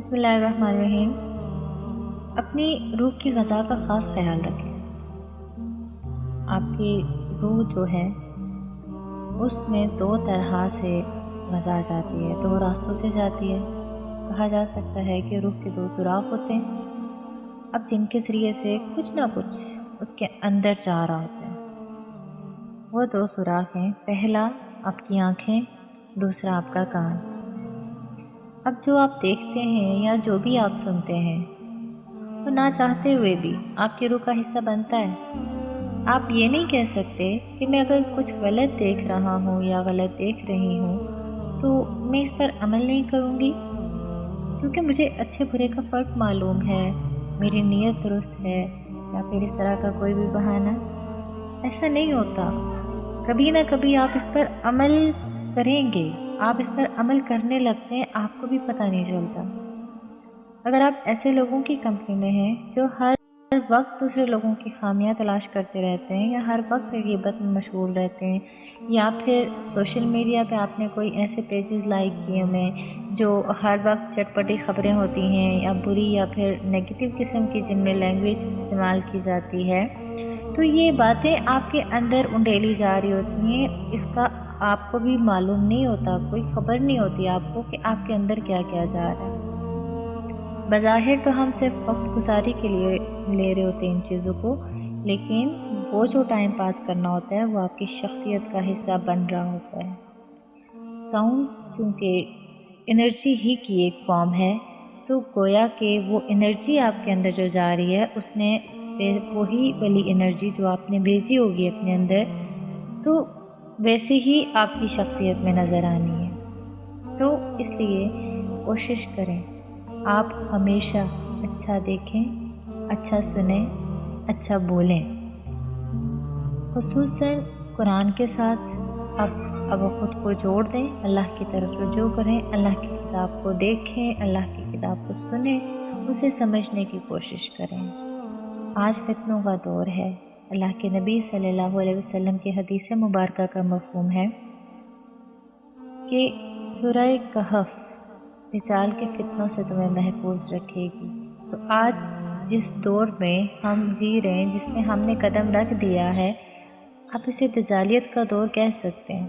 بسم اللہ الرحمن الرحیم۔ اپنی روح کی غذا کا خاص خیال رکھیں۔ آپ کی روح جو ہے اس میں دو طرح سے غذا جاتی ہے، دو راستوں سے جاتی ہے۔ کہا جا سکتا ہے کہ روح کے دو سوراخ ہوتے ہیں، اب جن کے ذریعے سے کچھ نہ کچھ اس کے اندر جا رہا ہوتا ہے۔ وہ دو سوراخ ہیں، پہلا آپ کی آنکھیں، دوسرا آپ کا کان۔ اب جو آپ دیکھتے ہیں یا جو بھی آپ سنتے ہیں وہ نہ چاہتے ہوئے بھی آپ کی روح کا حصہ بنتا ہے۔ آپ یہ نہیں کہہ سکتے کہ میں اگر کچھ غلط دیکھ رہا ہوں یا غلط دیکھ رہی ہوں تو میں اس پر عمل نہیں کروں گی کیونکہ مجھے اچھے برے کا فرق معلوم ہے، میری نیت درست ہے، یا پھر اس طرح کا کوئی بھی بہانہ۔ ایسا نہیں ہوتا، کبھی نہ کبھی آپ اس پر عمل کریں گے، آپ اس پر عمل کرنے لگتے ہیں، آپ کو بھی پتہ نہیں چلتا۔ اگر آپ ایسے لوگوں کی کمپنی میں ہیں جو ہر وقت دوسرے لوگوں کی خامیاں تلاش کرتے رہتے ہیں یا ہر وقت غیبت میں مشغول رہتے ہیں، یا پھر سوشل میڈیا پہ آپ نے کوئی ایسے پیجز لائک کیے ہوئے جو ہر وقت چٹپٹی خبریں ہوتی ہیں یا بری یا پھر نیگیٹو قسم کی جن میں لینگویج استعمال کی جاتی ہے، تو یہ باتیں آپ کے اندر انڈیلی جا رہی ہوتی ہیں، اس کا آپ کو بھی معلوم نہیں ہوتا، کوئی خبر نہیں ہوتی آپ کو کہ آپ کے اندر کیا کیا جا رہا ہے۔ بظاہر تو ہم صرف وقت گزاری کے لیے لے رہے ہوتے ہیں ان چیزوں کو، لیکن وہ جو ٹائم پاس کرنا ہوتا ہے وہ آپ کی شخصیت کا حصہ بن رہا ہوتا ہے۔ ساؤنڈ چونکہ انرجی ہی کی ایک فارم ہے، تو گویا کہ وہ انرجی آپ کے اندر جو جا رہی ہے اس نے پھر وہی والی انرجی جو آپ نے بھیجی ہوگی اپنے اندر، تو ویسے ہی آپ کی شخصیت میں نظر آنی ہے۔ تو اس لیے کوشش کریں آپ ہمیشہ اچھا دیکھیں، اچھا سنیں، اچھا بولیں، خصوصاً قرآن کے ساتھ۔ اب خود کو جوڑ دیں، اللہ کی طرف رجوع کریں، اللہ کی کتاب کو دیکھیں، اللہ کی کتاب کو سنیں، اسے سمجھنے کی کوشش کریں۔ آج فتنوں کا دور ہے، اللہ کے نبی صلی اللہ علیہ وسلم کی حدیث مبارکہ کا مفہوم ہے کہ سورہ کہف دجال کے فتنوں سے تمہیں محفوظ رکھے گی۔ تو آج جس دور میں ہم جی رہے ہیں، جس میں ہم نے قدم رکھ دیا ہے، آپ اسے دجالیت کا دور کہہ سکتے ہیں۔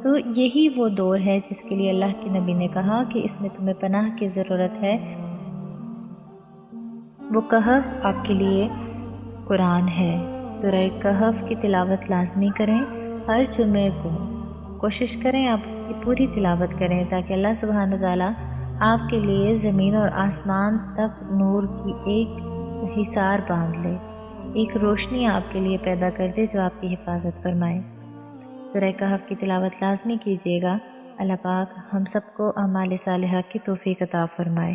تو یہی وہ دور ہے جس کے لیے اللہ کے نبی نے کہا کہ اس میں تمہیں پناہ کی ضرورت ہے۔ وہ کہف آپ کے لیے قرآن ہے۔ سورہ کہف کی تلاوت لازمی کریں، ہر جمعے کو کوشش کریں آپ اس کی پوری تلاوت کریں تاکہ اللہ سبحانہ وتعالیٰ آپ کے لیے زمین اور آسمان تک نور کی ایک حصار باندھ لے، ایک روشنی آپ کے لیے پیدا کر دے جو آپ کی حفاظت فرمائے۔ سورہ کہف کی تلاوت لازمی کیجیے گا۔ اللہ پاک ہم سب کو اعمال صالحہ کی توفیق عطا فرمائے۔